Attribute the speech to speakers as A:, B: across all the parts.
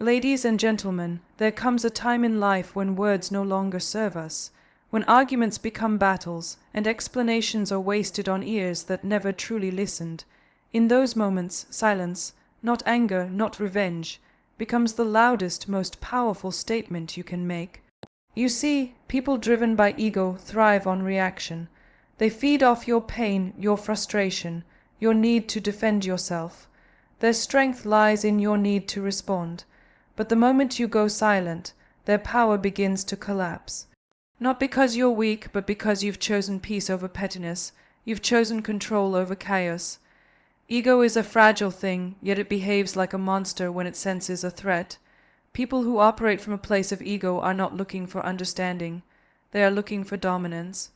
A: Ladies and gentlemen, there comes a time in life when words no longer serve us, when arguments become battles, and explanations are wasted on ears that never truly listened. In those moments, silence, not anger, not revenge, becomes the loudest, most powerful statement you can make. You see, people driven by ego thrive on reaction. They feed off your pain, your frustration, your need to defend yourself. Their strength lies in your need to respond. But the moment you go silent, their power begins to collapse. Not because you're weak, but because you've chosen peace over pettiness. You've chosen control over chaos. Ego is a fragile thing, yet it behaves like a monster when it senses a threat. People who operate from a place of ego are not looking for understanding. They are looking for dominance.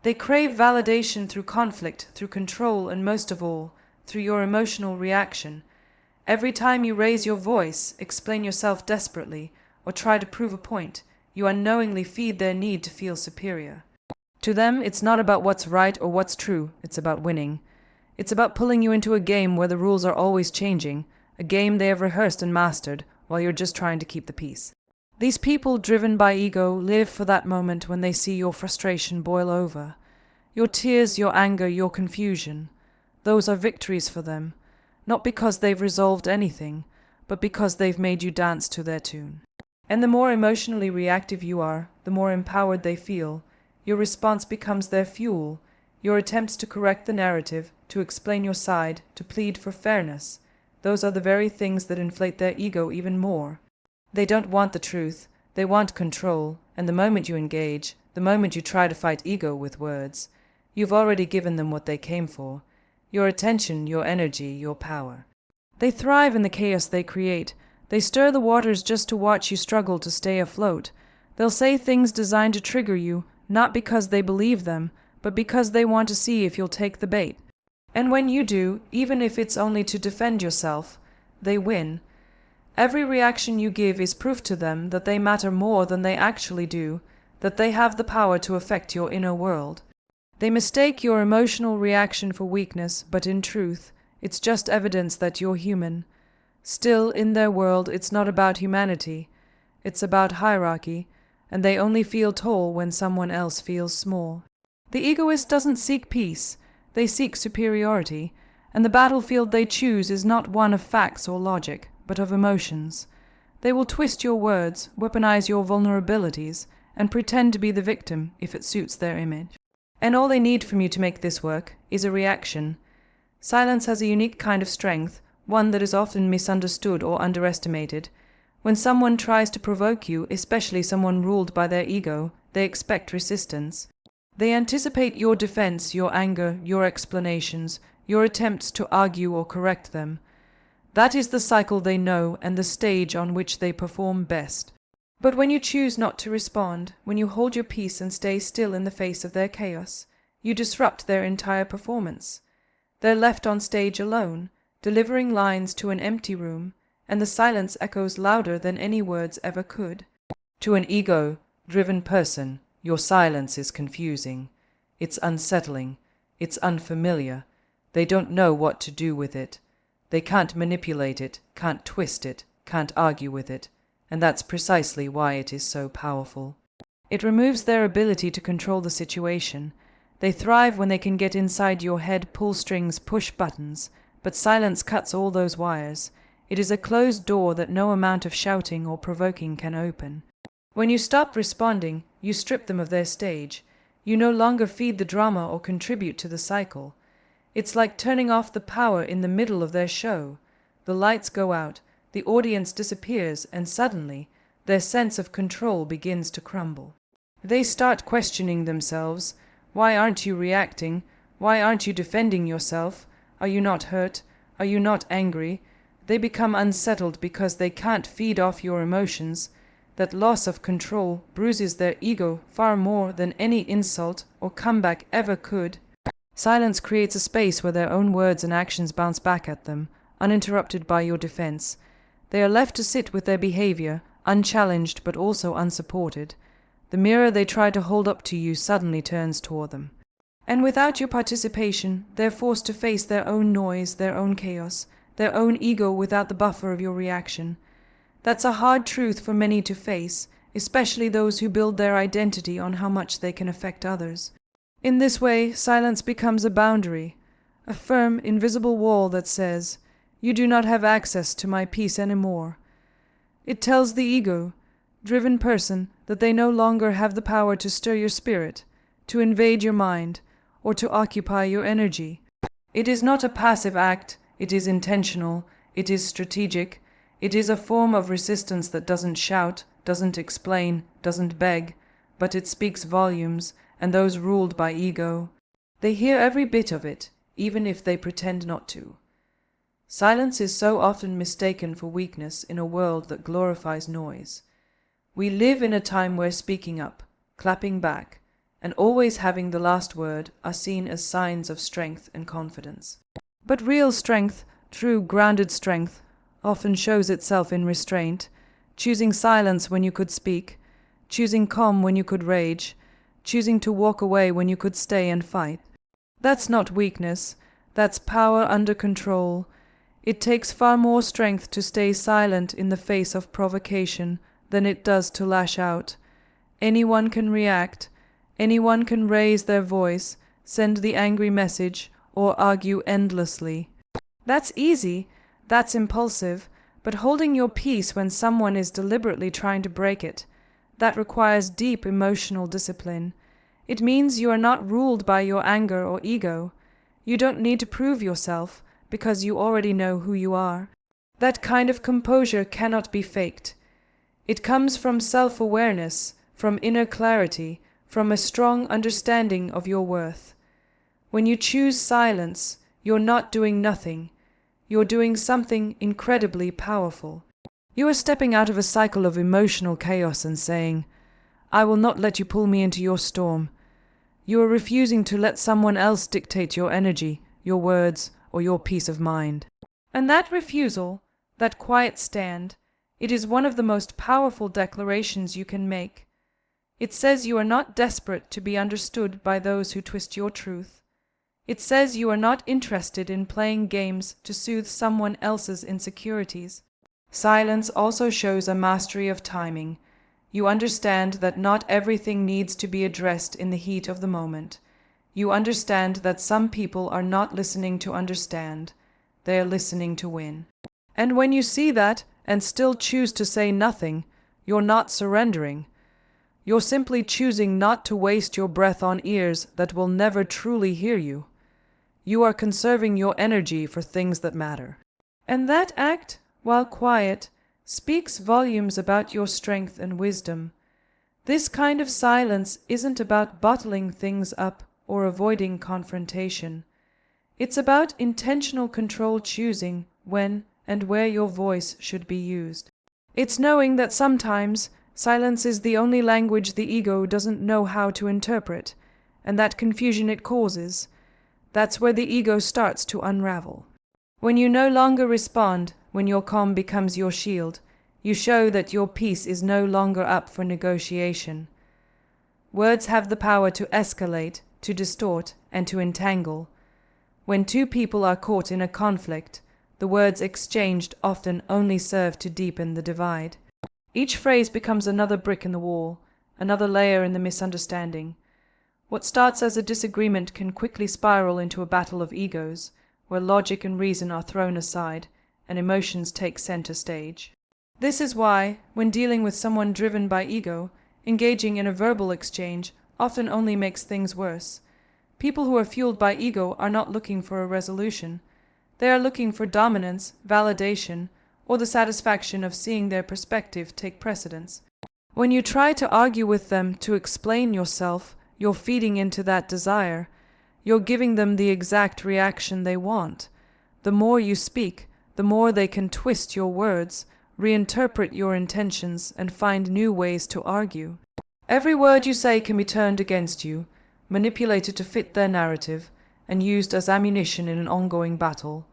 A: They crave validation through conflict, through control, and most of all, through your emotional reaction. Every time you raise your voice, explain yourself desperately, or try to prove a point, you unknowingly feed their need to feel superior. To them, it's not about what's right or what's true, it's about winning. It's about pulling you into a game where the rules are always changing, a game they have rehearsed and mastered, while you're just trying to keep the peace. These people driven by ego live for that moment when they see your frustration boil over. Your tears, your anger, your confusion. Those are victories for them. Not because they've resolved anything, but because they've made you dance to their tune. And the more emotionally reactive you are, the more empowered they feel. Your response becomes their fuel. Your attempts to correct the narrative, to explain your side, to plead for fairness, those are the very things that inflate their ego even more. They don't want the truth, they want control, and the moment you engage, the moment you try to fight ego with words, you've already given them what they came for. Your attention, your energy, your power. They thrive in the chaos they create. They stir the waters just to watch you struggle to stay afloat. They'll say things designed to trigger you, not because they believe them, but because they want to see if you'll take the bait. And when you do, even if it's only to defend yourself, they win. Every reaction you give is proof to them that they matter more than they actually do, that they have the power to affect your inner world. They mistake your emotional reaction for weakness, but in truth, it's just evidence that you're human. Still, in their world, it's not about humanity. It's about hierarchy, and they only feel tall when someone else feels small. The egoist doesn't seek peace, they seek superiority, and the battlefield they choose is not one of facts or logic, but of emotions. They will twist your words, weaponize your vulnerabilities, and pretend to be the victim if it suits their image. And all they need from you to make this work is a reaction. Silence has a unique kind of strength, one that is often misunderstood or underestimated. When someone tries to provoke you, especially someone ruled by their ego, they expect resistance. They anticipate your defense, your anger, your explanations, your attempts to argue or correct them. That is the cycle they know and the stage on which they perform best. But when you choose not to respond, when you hold your peace and stay still in the face of their chaos, you disrupt their entire performance. They're left on stage alone, delivering lines to an empty room, and the silence echoes louder than any words ever could. To an ego-driven person, your silence is confusing. It's unsettling. It's unfamiliar. They don't know what to do with it. They can't manipulate it, can't twist it, can't argue with it. And that's precisely why it is so powerful. It removes their ability to control the situation. They thrive when they can get inside your head, pull strings, push buttons, but silence cuts all those wires. It is a closed door that no amount of shouting or provoking can open. When you stop responding, you strip them of their stage. You no longer feed the drama or contribute to the cycle. It's like turning off the power in the middle of their show. The lights go out. The audience disappears, and suddenly, their sense of control begins to crumble. They start questioning themselves. Why aren't you reacting? Why aren't you defending yourself? Are you not hurt? Are you not angry? They become unsettled because they can't feed off your emotions. That loss of control bruises their ego far more than any insult or comeback ever could. Silence creates a space where their own words and actions bounce back at them, uninterrupted by your defense. They are left to sit with their behavior, unchallenged but also unsupported. The mirror they try to hold up to you suddenly turns toward them. And without your participation, they're forced to face their own noise, their own chaos, their own ego without the buffer of your reaction. That's a hard truth for many to face, especially those who build their identity on how much they can affect others. In this way, silence becomes a boundary, a firm, invisible wall that says, "You do not have access to my peace anymore." It tells the ego-driven person that they no longer have the power to stir your spirit, to invade your mind, or to occupy your energy. It is not a passive act, it is intentional, it is strategic, it is a form of resistance that doesn't shout, doesn't explain, doesn't beg, but it speaks volumes, and those ruled by ego, they hear every bit of it, even if they pretend not to. Silence is so often mistaken for weakness in a world that glorifies noise. We live in a time where speaking up, clapping back, and always having the last word are seen as signs of strength and confidence. But real strength, true grounded strength, often shows itself in restraint, choosing silence when you could speak, choosing calm when you could rage, choosing to walk away when you could stay and fight. That's not weakness, that's power under control. It takes far more strength to stay silent in the face of provocation than it does to lash out. Anyone can react, anyone can raise their voice, send the angry message, or argue endlessly. That's easy, that's impulsive, but holding your peace when someone is deliberately trying to break it, that requires deep emotional discipline. It means you are not ruled by your anger or ego. You don't need to prove yourself, because you already know who you are. That kind of composure cannot be faked. It comes from self-awareness, from inner clarity, from a strong understanding of your worth. When you choose silence, you're not doing nothing. You're doing something incredibly powerful. You are stepping out of a cycle of emotional chaos and saying, "I will not let you pull me into your storm." You are refusing to let someone else dictate your energy, your words, or your peace of mind. And that refusal, that quiet stand, it is one of the most powerful declarations you can make. It says you are not desperate to be understood by those who twist your truth. It says you are not interested in playing games to soothe someone else's insecurities. Silence also shows a mastery of timing. You understand that not everything needs to be addressed in the heat of the moment. You understand that some people are not listening to understand. They are listening to win. And when you see that and still choose to say nothing, you're not surrendering. You're simply choosing not to waste your breath on ears that will never truly hear you. You are conserving your energy for things that matter. And that act, while quiet, speaks volumes about your strength and wisdom. This kind of silence isn't about bottling things up or avoiding confrontation. It's about intentional control, choosing when and where your voice should be used. It's knowing that sometimes silence is the only language the ego doesn't know how to interpret, and that confusion it causes, that's where the ego starts to unravel. When you no longer respond, when your calm becomes your shield, you show that your peace is no longer up for negotiation. Words have the power to escalate, to distort, and to entangle. When two people are caught in a conflict, the words exchanged often only serve to deepen the divide. Each phrase becomes another brick in the wall, another layer in the misunderstanding. What starts as a disagreement can quickly spiral into a battle of egos, where logic and reason are thrown aside, and emotions take center stage. This is why, when dealing with someone driven by ego, engaging in a verbal exchange often only makes things worse. People who are fueled by ego are not looking for a resolution. They are looking for dominance, validation, or the satisfaction of seeing their perspective take precedence. When you try to argue with them to explain yourself, you're feeding into that desire. You're giving them the exact reaction they want. The more you speak, the more they can twist your words, reinterpret your intentions, and find new ways to argue. Every word you say can be turned against you, manipulated to fit their narrative, and used as ammunition in an ongoing battle.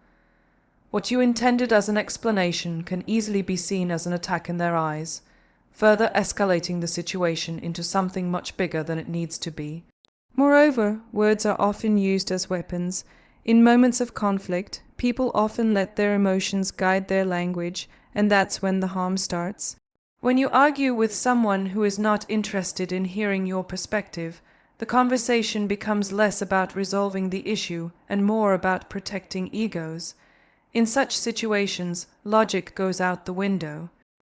A: What you intended as an explanation can easily be seen as an attack in their eyes, further escalating the situation into something much bigger than it needs to be. Moreover, words are often used as weapons. In moments of conflict, people often let their emotions guide their language, and that's when the harm starts. When you argue with someone who is not interested in hearing your perspective, the conversation becomes less about resolving the issue and more about protecting egos. In such situations, logic goes out the window.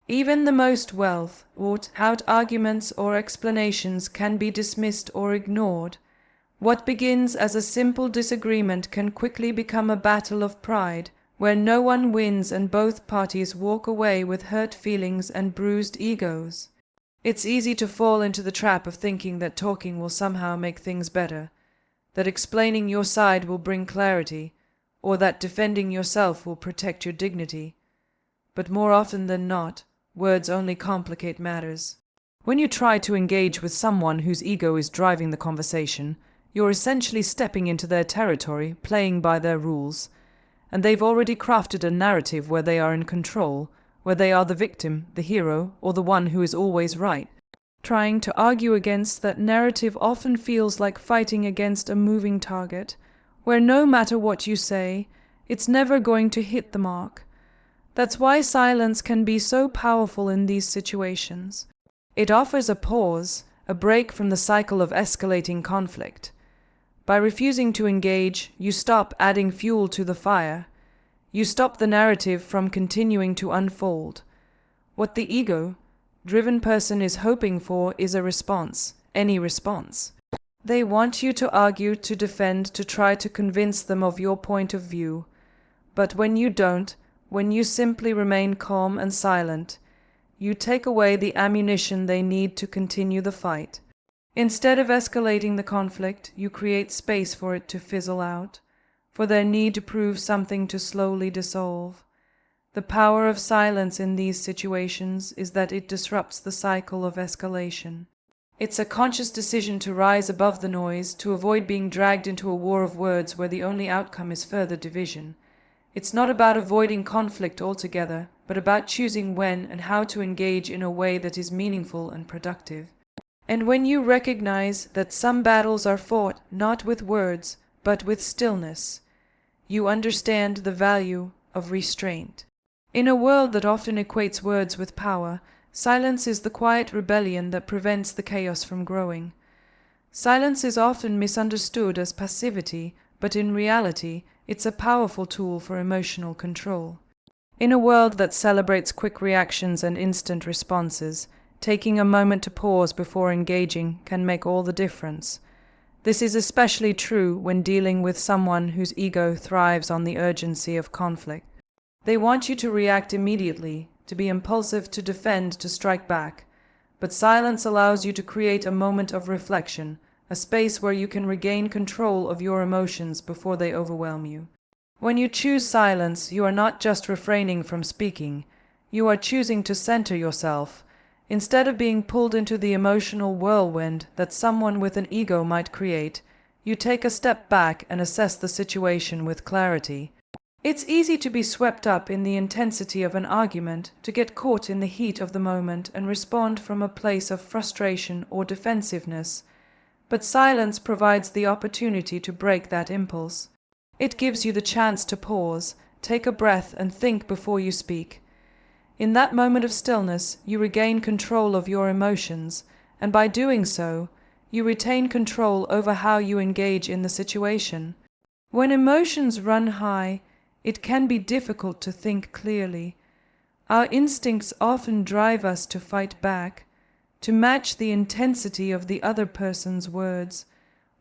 A: Even the most well-thought-out arguments or explanations can be dismissed or ignored. What begins as a simple disagreement can quickly become a battle of pride, where no one wins and both parties walk away with hurt feelings and bruised egos. It's easy to fall into the trap of thinking that talking will somehow make things better, that explaining your side will bring clarity, or that defending yourself will protect your dignity. But more often than not, words only complicate matters. When you try to engage with someone whose ego is driving the conversation, you're essentially stepping into their territory, playing by their rules. And they've already crafted a narrative where they are in control, where they are the victim, the hero, or the one who is always right. Trying to argue against that narrative often feels like fighting against a moving target, where no matter what you say, it's never going to hit the mark. That's why silence can be so powerful in these situations. It offers a pause, a break from the cycle of escalating conflict. By refusing to engage, you stop adding fuel to the fire. You stop the narrative from continuing to unfold. What the ego-driven person is hoping for is a response, any response. They want you to argue, to defend, to try to convince them of your point of view. But when you don't, when you simply remain calm and silent, you take away the ammunition they need to continue the fight. Instead of escalating the conflict, you create space for it to fizzle out, for their need to prove something to slowly dissolve. The power of silence in these situations is that it disrupts the cycle of escalation. It's a conscious decision to rise above the noise, to avoid being dragged into a war of words where the only outcome is further division. It's not about avoiding conflict altogether, but about choosing when and how to engage in a way that is meaningful and productive. And when you recognize that some battles are fought not with words, but with stillness, you understand the value of restraint. In a world that often equates words with power, silence is the quiet rebellion that prevents the chaos from growing. Silence is often misunderstood as passivity, but in reality, it's a powerful tool for emotional control. In a world that celebrates quick reactions and instant responses, taking a moment to pause before engaging can make all the difference. This is especially true when dealing with someone whose ego thrives on the urgency of conflict. They want you to react immediately, to be impulsive, to defend, to strike back. But silence allows you to create a moment of reflection, a space where you can regain control of your emotions before they overwhelm you. When you choose silence, you are not just refraining from speaking, you are choosing to center yourself. Instead of being pulled into the emotional whirlwind that someone with an ego might create, you take a step back and assess the situation with clarity. It's easy to be swept up in the intensity of an argument, to get caught in the heat of the moment and respond from a place of frustration or defensiveness. But silence provides the opportunity to break that impulse. It gives you the chance to pause, take a breath, and think before you speak. In that moment of stillness, you regain control of your emotions, and by doing so, you retain control over how you engage in the situation. When emotions run high, it can be difficult to think clearly. Our instincts often drive us to fight back, to match the intensity of the other person's words,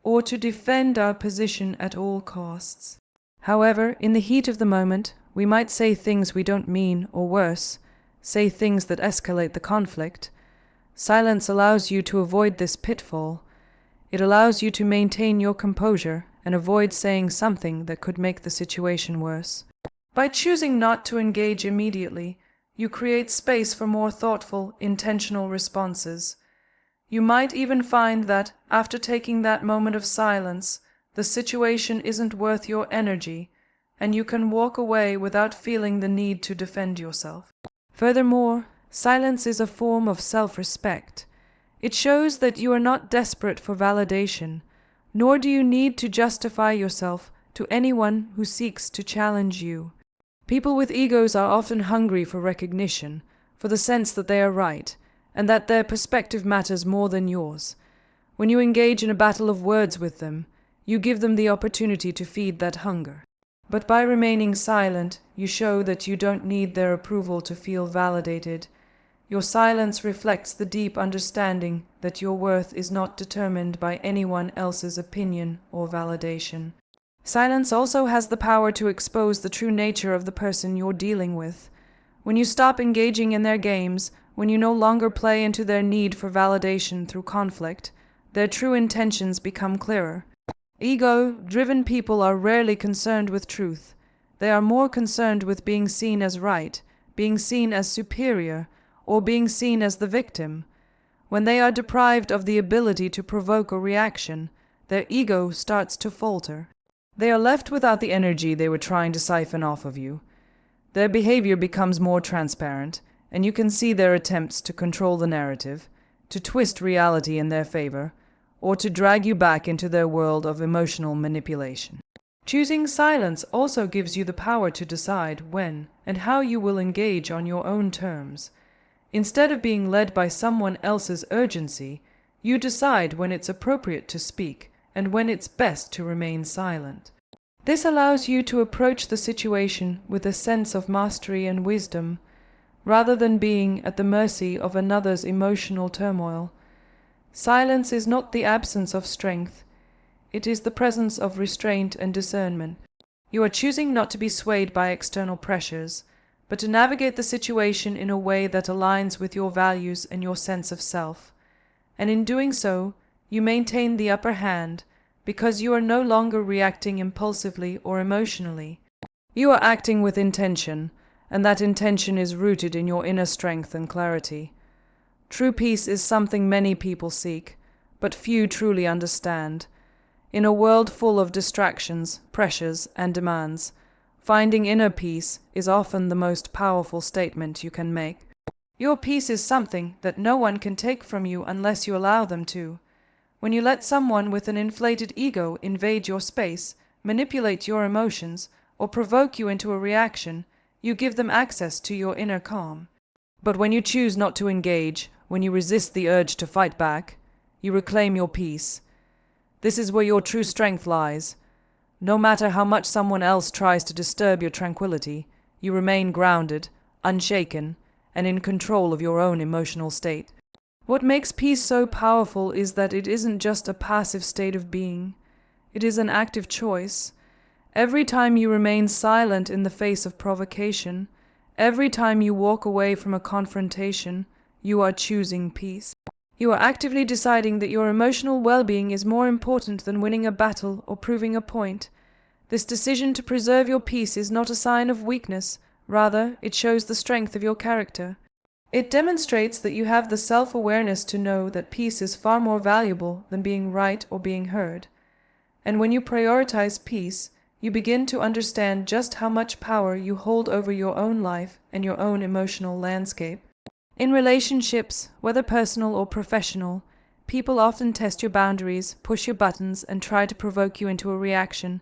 A: or to defend our position at all costs. However, in the heat of the moment, we might say things we don't mean, or worse, say things that escalate the conflict. Silence allows you to avoid this pitfall. It allows you to maintain your composure and avoid saying something that could make the situation worse. By choosing not to engage immediately, you create space for more thoughtful, intentional responses. You might even find that, after taking that moment of silence, the situation isn't worth your energy, and you can walk away without feeling the need to defend yourself. Furthermore, silence is a form of self-respect. It shows that you are not desperate for validation, nor do you need to justify yourself to anyone who seeks to challenge you. People with egos are often hungry for recognition, for the sense that they are right, and that their perspective matters more than yours. When you engage in a battle of words with them, you give them the opportunity to feed that hunger. But by remaining silent, you show that you don't need their approval to feel validated. Your silence reflects the deep understanding that your worth is not determined by anyone else's opinion or validation. Silence also has the power to expose the true nature of the person you're dealing with. When you stop engaging in their games, when you no longer play into their need for validation through conflict, their true intentions become clearer. Ego-driven people are rarely concerned with truth. They are more concerned with being seen as right, being seen as superior, or being seen as the victim. When they are deprived of the ability to provoke a reaction, their ego starts to falter. They are left without the energy they were trying to siphon off of you. Their behavior becomes more transparent, and you can see their attempts to control the narrative, to twist reality in their favor, or to drag you back into their world of emotional manipulation. Choosing silence also gives you the power to decide when and how you will engage on your own terms. Instead of being led by someone else's urgency, you decide when it's appropriate to speak and when it's best to remain silent. This allows you to approach the situation with a sense of mastery and wisdom, rather than being at the mercy of another's emotional turmoil. Silence is not the absence of strength. It is the presence of restraint and discernment. You are choosing not to be swayed by external pressures, but to navigate the situation in a way that aligns with your values and your sense of self. And in doing so, you maintain the upper hand, because you are no longer reacting impulsively or emotionally. You are acting with intention, and that intention is rooted in your inner strength and clarity. True peace is something many people seek, but few truly understand. In a world full of distractions, pressures, and demands, finding inner peace is often the most powerful statement you can make. Your peace is something that no one can take from you unless you allow them to. When you let someone with an inflated ego invade your space, manipulate your emotions, or provoke you into a reaction, you give them access to your inner calm. But when you choose not to engage, when you resist the urge to fight back, you reclaim your peace. This is where your true strength lies. No matter how much someone else tries to disturb your tranquility, you remain grounded, unshaken, and in control of your own emotional state. What makes peace so powerful is that it isn't just a passive state of being. It is an active choice. Every time you remain silent in the face of provocation, every time you walk away from a confrontation, you are choosing peace. You are actively deciding that your emotional well-being is more important than winning a battle or proving a point. This decision to preserve your peace is not a sign of weakness, rather, it shows the strength of your character. It demonstrates that you have the self-awareness to know that peace is far more valuable than being right or being heard. And when you prioritize peace, you begin to understand just how much power you hold over your own life and your own emotional landscape. In relationships, whether personal or professional, people often test your boundaries, push your buttons, and try to provoke you into a reaction.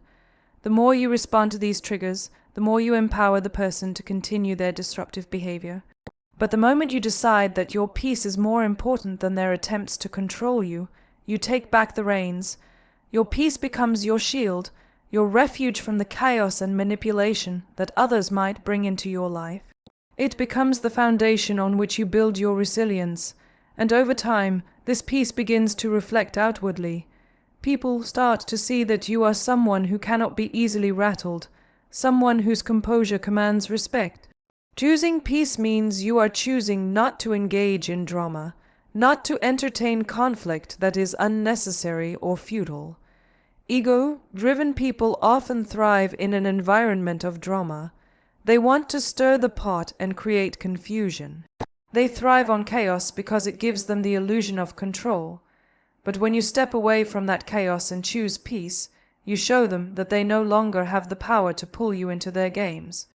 A: The more you respond to these triggers, the more you empower the person to continue their disruptive behavior. But the moment you decide that your peace is more important than their attempts to control you, you take back the reins. Your peace becomes your shield, your refuge from the chaos and manipulation that others might bring into your life. It becomes the foundation on which you build your resilience, and over time, this peace begins to reflect outwardly. People start to see that you are someone who cannot be easily rattled, someone whose composure commands respect. Choosing peace means you are choosing not to engage in drama, not to entertain conflict that is unnecessary or futile. Ego-driven people often thrive in an environment of drama. They want to stir the pot and create confusion. They thrive on chaos because it gives them the illusion of control. But when you step away from that chaos and choose peace, you show them that they no longer have the power to pull you into their games.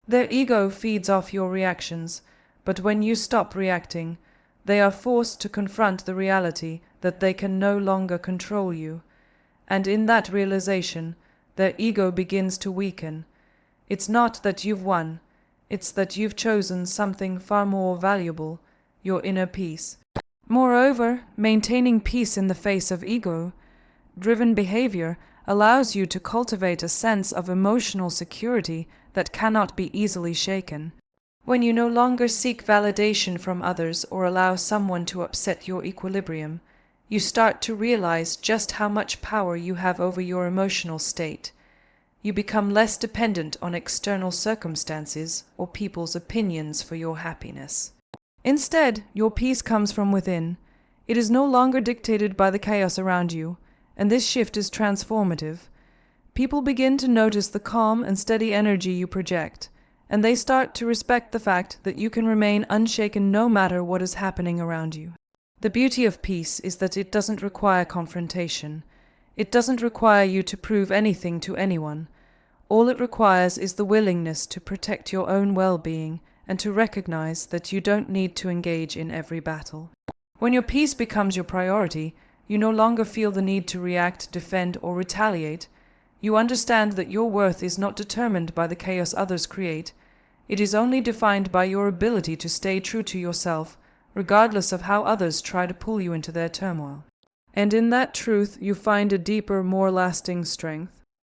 A: Their ego feeds off your reactions, but when you stop reacting, they are forced to confront the reality that they can no longer control you. And in that realization, their ego begins to weaken. It's not that you've won, it's that you've chosen something far more valuable, your inner peace. Moreover, maintaining peace in the face of ego-driven behavior allows you to cultivate a sense of emotional security that cannot be easily shaken. When you no longer seek validation from others or allow someone to upset your equilibrium, you start to realize just how much power you have over your emotional state. You become less dependent on external circumstances or people's opinions for your happiness. Instead, your peace comes from within. It is no longer dictated by the chaos around you, and this shift is transformative. People begin to notice the calm and steady energy you project, and they start to respect the fact that you can remain unshaken no matter what is happening around you. The beauty of peace is that it doesn't require confrontation. It doesn't require you to prove anything to anyone. All it requires is the willingness to protect your own well-being and to recognize that you don't need to engage in every battle. When your peace becomes your priority, you no longer feel the need to react, defend, or retaliate. You understand that your worth is not determined by the chaos others create. It is only defined by your ability to stay true to yourself, regardless of how others try to pull you into their turmoil. And in that truth you find a deeper, more lasting strength.